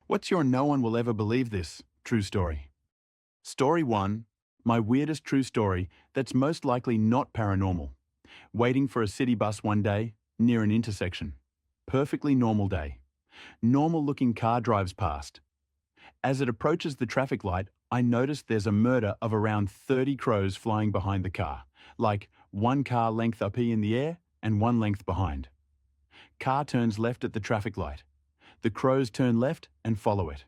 What's your no one will ever believe this true story? Story 1. My weirdest true story that's most likely not paranormal. Waiting for a city bus one day, near an intersection. Perfectly normal day. Normal looking car drives past. As it approaches the traffic light, I notice there's a murder of around 30 crows flying behind the car, like one car length up in the air and one length behind. Car turns left at the traffic light. The crows turn left and follow it.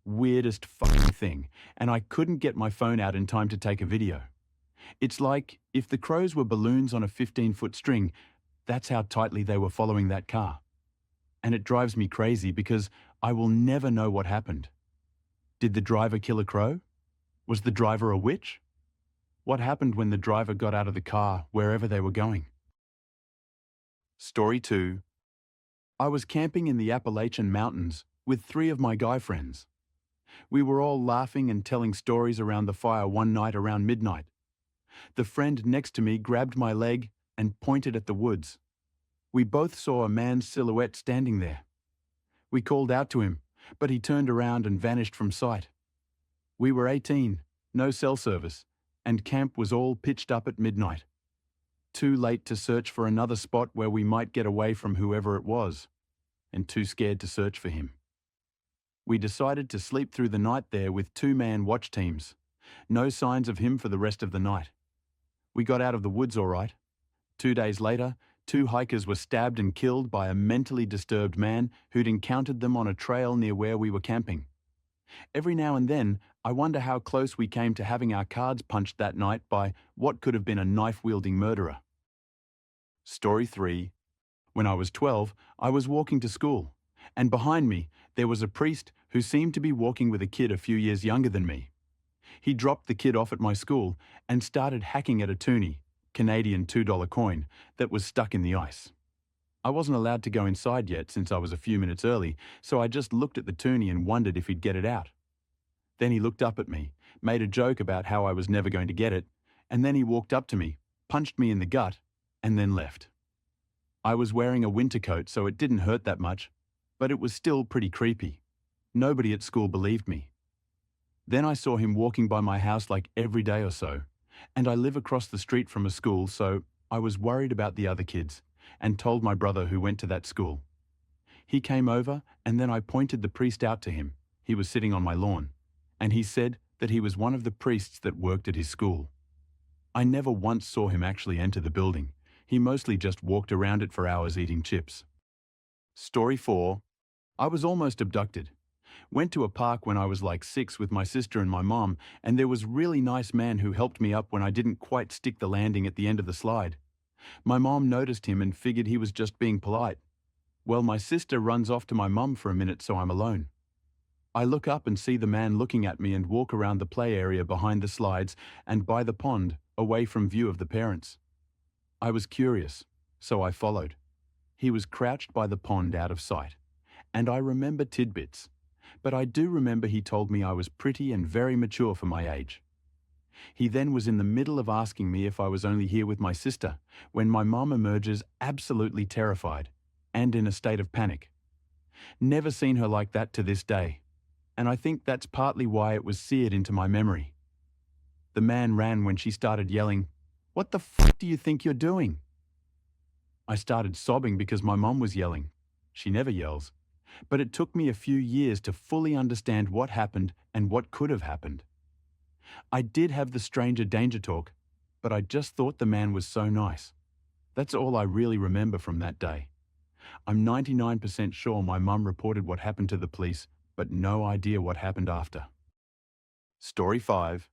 Weirdest fucking thing, and I couldn't get my phone out in time to take a video. It's like if the crows were balloons on a 15-foot string, that's how tightly they were following that car. And it drives me crazy because I will never know what happened. Did the driver kill a crow? Was the driver a witch? What happened when the driver got out of the car wherever they were going? Story 2. I was camping in the Appalachian Mountains with 3 of my guy friends. We were all laughing and telling stories around the fire one night around midnight. The friend next to me grabbed my leg and pointed at the woods. We both saw a man's silhouette standing there. We called out to him, but he turned around and vanished from sight. We were 18, no cell service, and camp was all pitched up at midnight. Too late to search for another spot where we might get away from whoever it was, and too scared to search for him. We decided to sleep through the night there with 2-man watch teams. No signs of him for the rest of the night. We got out of the woods all right. 2 days later, 2 hikers were stabbed and killed by a mentally disturbed man who'd encountered them on a trail near where we were camping. Every now and then, I wonder how close we came to having our cards punched that night by what could have been a knife-wielding murderer. Story 3. When I was 12, I was walking to school, and behind me, there was a priest who seemed to be walking with a kid a few years younger than me. He dropped the kid off at my school and started hacking at a toonie, Canadian $2 coin, that was stuck in the ice. I wasn't allowed to go inside yet since I was a few minutes early, so I just looked at the toonie and wondered if he'd get it out. Then he looked up at me, made a joke about how I was never going to get it, and then he walked up to me, punched me in the gut, and then left. I was wearing a winter coat, so it didn't hurt that much, but it was still pretty creepy. Nobody at school believed me. Then I saw him walking by my house like every day or so, and I live across the street from a school, so I was worried about the other kids and told my brother who went to that school. He came over and then I pointed the priest out to him. He was sitting on my lawn, and he said that he was one of the priests that worked at his school. I never once saw him actually enter the building. He mostly just walked around it for hours eating chips. Story 4. I was almost abducted. Went to a park when I was like 6 with my sister and my mom, and there was a really nice man who helped me up when I didn't quite stick the landing at the end of the slide. My mom noticed him and figured he was just being polite. Well, my sister runs off to my mom for a minute, so I'm alone. I look up and see the man looking at me and walk around the play area behind the slides and by the pond, away from view of the parents. I was curious, so I followed. He was crouched by the pond out of sight, and I remember tidbits. But I do remember he told me I was pretty and very mature for my age. He then was in the middle of asking me if I was only here with my sister, when my mom emerges absolutely terrified and in a state of panic. Never seen her like that to this day, and I think that's partly why it was seared into my memory. The man ran when she started yelling, "What the fuck do you think you're doing?" I started sobbing because my mom was yelling. She never yells. But it took me a few years to fully understand what happened and what could have happened. I did have the stranger danger talk, but I just thought the man was so nice. That's all I really remember from that day. I'm 99% sure my mum reported what happened to the police, but no idea what happened after. Story 5.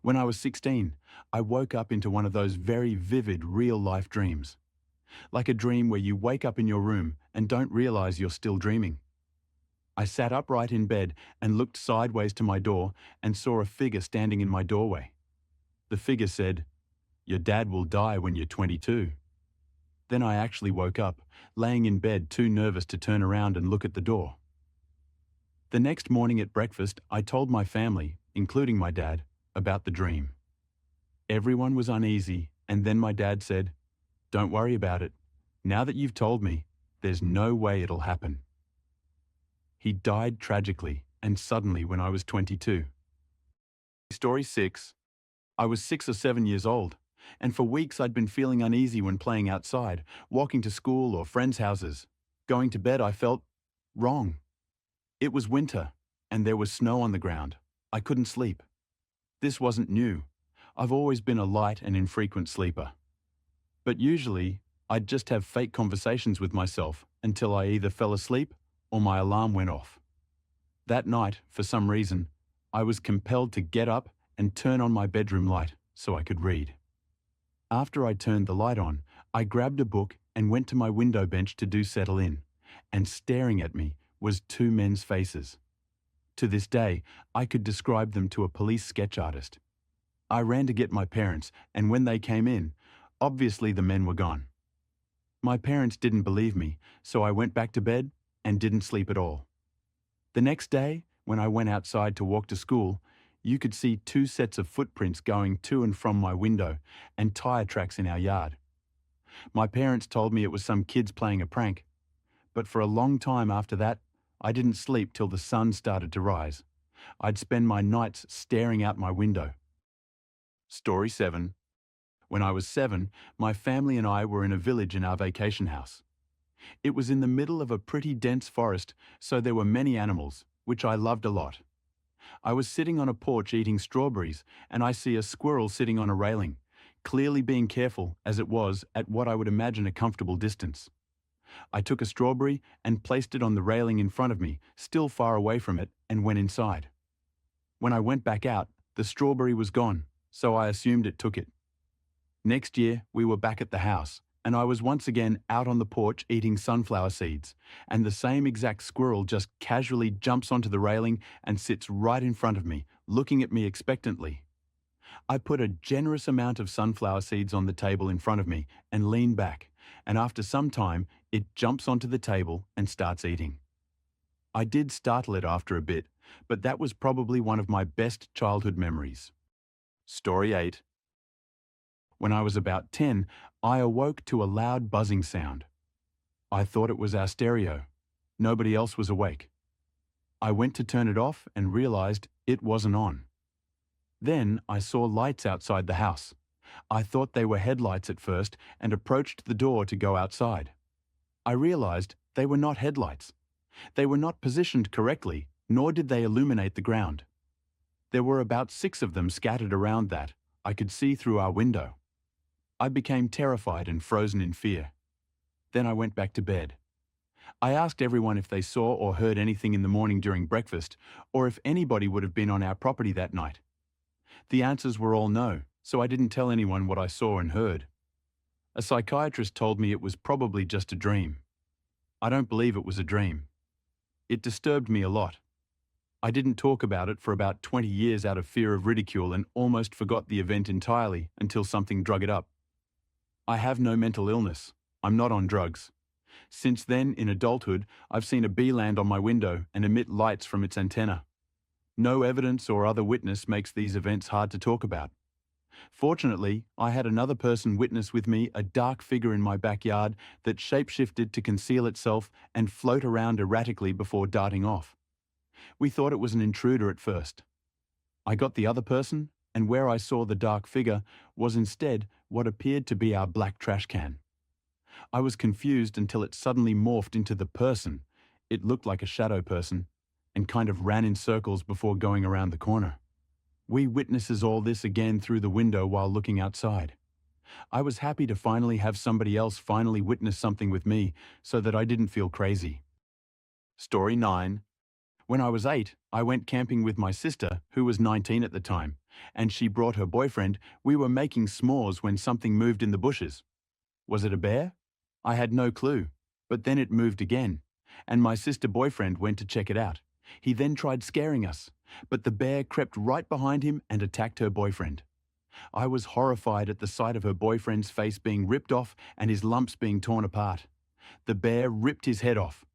When I was 16, I woke up into one of those very vivid real-life dreams. Like a dream where you wake up in your room and don't realize you're still dreaming. I sat upright in bed and looked sideways to my door and saw a figure standing in my doorway. The figure said, "Your dad will die when you're 22. Then I actually woke up, laying in bed too nervous to turn around and look at the door. The next morning at breakfast, I told my family, including my dad, about the dream. Everyone was uneasy, and then my dad said, "Don't worry about it. Now that you've told me, there's no way it'll happen." He died tragically and suddenly when I was 22. Story 6. I was 6 or 7 years old, and for weeks I'd been feeling uneasy when playing outside, walking to school or friends' houses. Going to bed, I felt wrong. It was winter, and there was snow on the ground. I couldn't sleep. This wasn't new. I've always been a light and infrequent sleeper. But usually, I'd just have fake conversations with myself until I either fell asleep or my alarm went off. That night, for some reason, I was compelled to get up and turn on my bedroom light so I could read. After I turned the light on, I grabbed a book and went to my window bench to do settle in, and staring at me was two men's faces. To this day, I could describe them to a police sketch artist. I ran to get my parents, and when they came in, obviously the men were gone. My parents didn't believe me, so I went back to bed and didn't sleep at all. The next day, when I went outside to walk to school, you could see two sets of footprints going to and from my window and tire tracks in our yard. My parents told me it was some kids playing a prank, but for a long time after that, I didn't sleep till the sun started to rise. I'd spend my nights staring out my window. Story 7. When I was 7, my family and I were in a village in our vacation house. It was in the middle of a pretty dense forest, so there were many animals, which I loved a lot. I was sitting on a porch eating strawberries, and I see a squirrel sitting on a railing, clearly being careful as it was at what I would imagine a comfortable distance. I took a strawberry and placed it on the railing in front of me, still far away from it, and went inside. When I went back out, the strawberry was gone, so I assumed it took it. Next year, we were back at the house, and I was once again out on the porch eating sunflower seeds, and the same exact squirrel just casually jumps onto the railing and sits right in front of me, looking at me expectantly. I put a generous amount of sunflower seeds on the table in front of me and lean back, and after some time, it jumps onto the table and starts eating. I did startle it after a bit, but that was probably one of my best childhood memories. Story 8. When I was about 10, I awoke to a loud buzzing sound. I thought it was our stereo. Nobody else was awake. I went to turn it off and realized it wasn't on. Then I saw lights outside the house. I thought they were headlights at first and approached the door to go outside. I realized they were not headlights. They were not positioned correctly, nor did they illuminate the ground. There were about 6 of them scattered around that I could see through our window. I became terrified and frozen in fear. Then I went back to bed. I asked everyone if they saw or heard anything in the morning during breakfast, or if anybody would have been on our property that night. The answers were all no, so I didn't tell anyone what I saw and heard. A psychiatrist told me it was probably just a dream. I don't believe it was a dream. It disturbed me a lot. I didn't talk about it for about 20 years out of fear of ridicule and almost forgot the event entirely until something drug it up. I have no mental illness. I'm not on drugs. Since then, in adulthood, I've seen a bee land on my window and emit lights from its antenna. No evidence or other witness makes these events hard to talk about. Fortunately, I had another person witness with me a dark figure in my backyard that shapeshifted to conceal itself and float around erratically before darting off. We thought it was an intruder at first. I got the other person, and where I saw the dark figure was instead what appeared to be our black trash can. I was confused until it suddenly morphed into the person. It looked like a shadow person, and kind of ran in circles before going around the corner. We witnesses all this again through the window while looking outside. I was happy to finally have somebody else finally witness something with me so that I didn't feel crazy. Story 9. When I was 8, I went camping with my sister, who was 19 at the time, and she brought her boyfriend. We were making s'mores when something moved in the bushes. Was it a bear? I had no clue, but then it moved again, and my sister boyfriend went to check it out. He then tried scaring us, but the bear crept right behind him and attacked her boyfriend. I was horrified at the sight of her boyfriend's face being ripped off and his lumps being torn apart. The bear ripped his head off,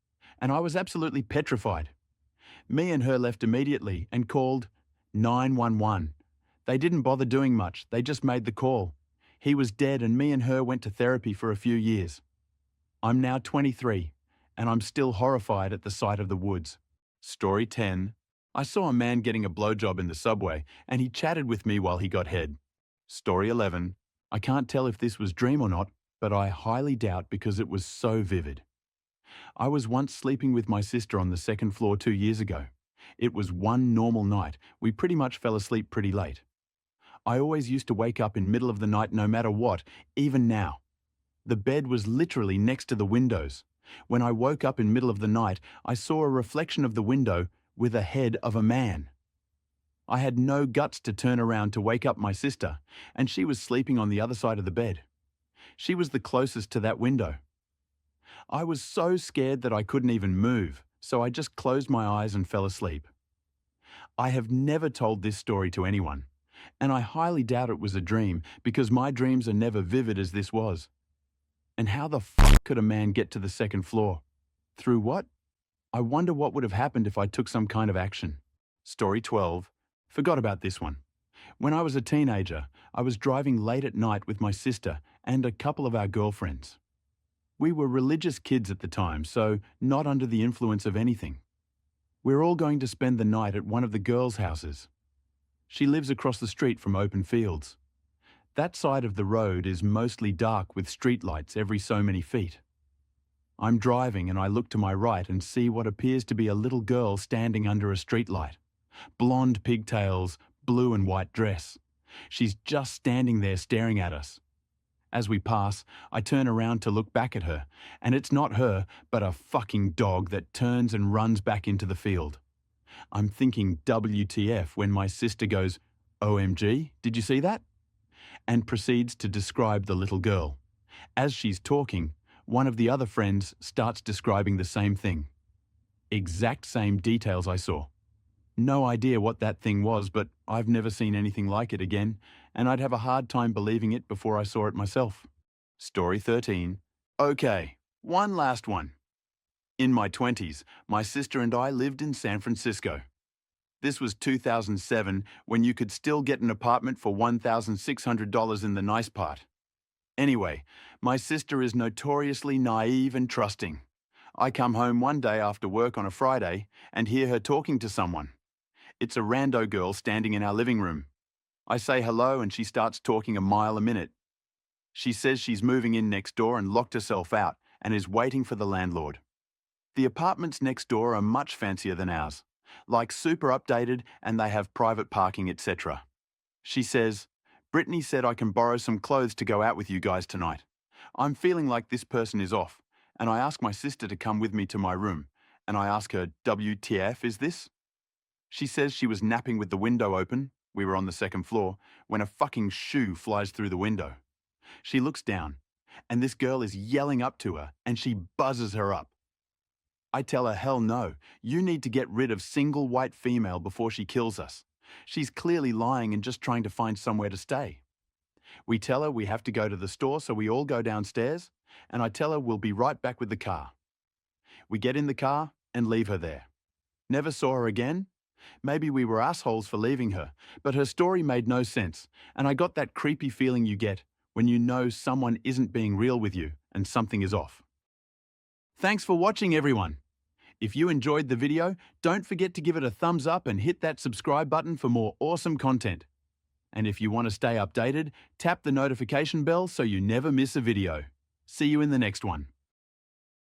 and I was absolutely petrified. Me and her left immediately and called 911. They didn't bother doing much, they just made the call. He was dead and me and her went to therapy for a few years. I'm now 23, and I'm still horrified at the sight of the woods. Story 10. I saw a man getting a blowjob in the subway and he chatted with me while he got head. Story 11. I can't tell if this was dream or not, but I highly doubt because it was so vivid. I was once sleeping with my sister on the second floor 2 years ago. It was one normal night. We pretty much fell asleep pretty late. I always used to wake up in middle of the night no matter what, even now. The bed was literally next to the windows. When I woke up in middle of the night, I saw a reflection of the window with a head of a man. I had no guts to turn around to wake up my sister, and she was sleeping on the other side of the bed. She was the closest to that window. I was so scared that I couldn't even move, so I just closed my eyes and fell asleep. I have never told this story to anyone, and I highly doubt it was a dream because my dreams are never vivid as this was. And how the fuck could a man get to the second floor? Through what? I wonder what would have happened if I took some kind of action. Story 12. Forgot about this one. When I was a teenager, I was driving late at night with my sister and a couple of our girlfriends. We were religious kids at the time, so not under the influence of anything. We're all going to spend the night at one of the girls' houses. She lives across the street from open fields. That side of the road is mostly dark with streetlights every so many feet. I'm driving and I look to my right and see what appears to be a little girl standing under a streetlight. Blonde pigtails, blue and white dress. She's just standing there staring at us. As we pass, I turn around to look back at her, and it's not her, but a fucking dog that turns and runs back into the field. I'm thinking WTF when my sister goes, OMG, did you see that? And proceeds to describe the little girl. As she's talking, one of the other friends starts describing the same thing. Exact same details I saw. No idea what that thing was, but I've never seen anything like it again, and I'd have a hard time believing it before I saw it myself. Story 13. Okay, one last one. In my 20s, my sister and I lived in San Francisco. This was 2007 when you could still get an apartment for $1,600 in the nice part. Anyway, my sister is notoriously naive and trusting. I come home one day after work on a Friday and hear her talking to someone. It's a rando girl standing in our living room. I say hello and she starts talking a mile a minute. She says she's moving in next door and locked herself out and is waiting for the landlord. The apartments next door are much fancier than ours, like super updated and they have private parking, etc. She says, Brittany said I can borrow some clothes to go out with you guys tonight. I'm feeling like this person is off, and I ask my sister to come with me to my room, and I ask her, WTF is this? She says she was napping with the window open, we were on the second floor, when a fucking shoe flies through the window. She looks down, and this girl is yelling up to her, and she buzzes her up. I tell her, hell no, you need to get rid of single white female before she kills us. She's clearly lying and just trying to find somewhere to stay. We tell her we have to go to the store, so we all go downstairs, and I tell her we'll be right back with the car. We get in the car and leave her there. Never saw her again. Maybe we were assholes for leaving her, but her story made no sense, and I got that creepy feeling you get when you know someone isn't being real with you and something is off. Thanks for watching, everyone. If you enjoyed the video, don't forget to give it a thumbs up and hit that subscribe button for more awesome content. And if you want to stay updated, tap the notification bell so you never miss a video. See you in the next one.